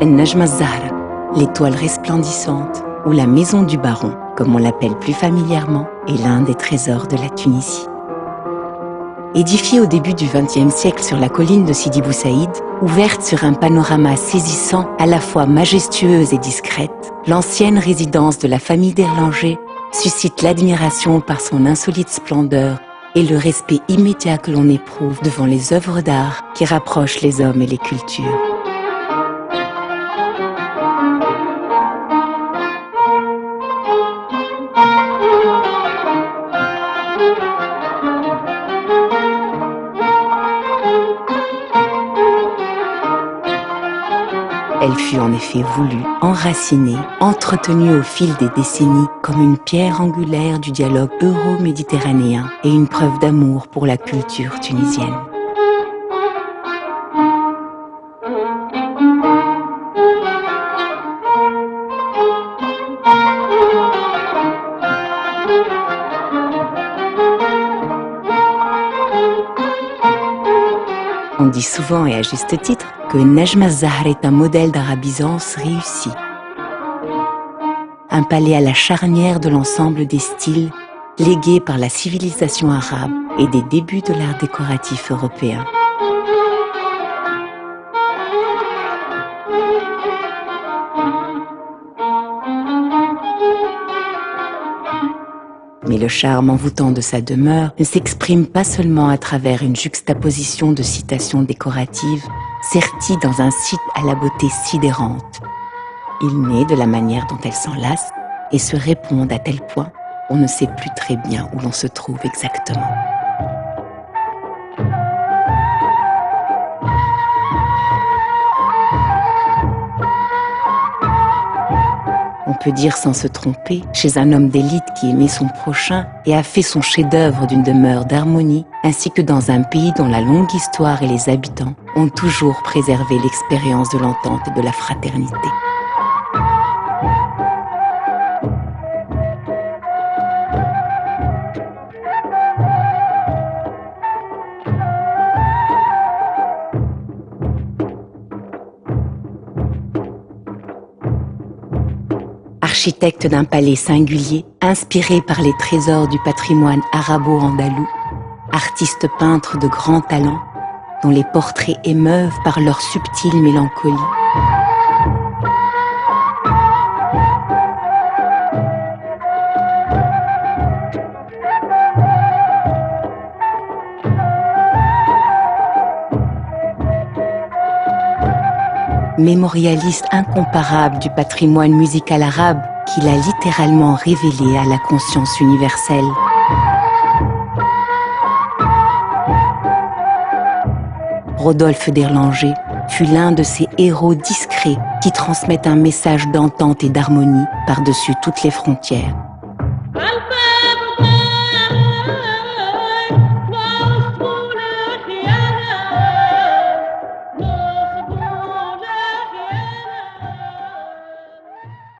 Najma Zahra, l'étoile resplendissante, ou la maison du baron, comme on l'appelle plus familièrement, est l'un des trésors de la Tunisie. Édifiée au début du XXe siècle sur la colline de Sidi Bou Saïd, ouverte sur un panorama saisissant, à la fois majestueuse et discrète, l'ancienne résidence de la famille d'Erlanger suscite l'admiration par son insolite splendeur et le respect immédiat que l'on éprouve devant les œuvres d'art qui rapprochent les hommes et les cultures. Elle fut en effet voulue, enracinée, entretenue au fil des décennies comme une pierre angulaire du dialogue euro-méditerranéen et une preuve d'amour pour la culture tunisienne. On dit souvent et à juste titre que Najma Zahra est un modèle d'arabisance réussi. Un palais à la charnière de l'ensemble des styles légués par la civilisation arabe et des débuts de l'art décoratif européen. Mais le charme envoûtant de sa demeure ne s'exprime pas seulement à travers une juxtaposition de citations décoratives serties dans un site à la beauté sidérante. Il naît de la manière dont elles s'enlacent et se répondent à tel point on ne sait plus très bien où l'on se trouve exactement. On peut dire sans se tromper, chez un homme d'élite qui aimait son prochain et a fait son chef-d'œuvre d'une demeure d'harmonie, ainsi que dans un pays dont la longue histoire et les habitants ont toujours préservé l'expérience de l'entente et de la fraternité. Architecte d'un palais singulier, inspiré par les trésors du patrimoine arabo-andalou, artiste peintre de grand talent, dont les portraits émeuvent par leur subtile mélancolie. Mémorialiste incomparable du patrimoine musical arabe qu'il a littéralement révélé à la conscience universelle. Rodolphe d'Erlanger fut l'un de ces héros discrets qui transmettent un message d'entente et d'harmonie par-dessus toutes les frontières.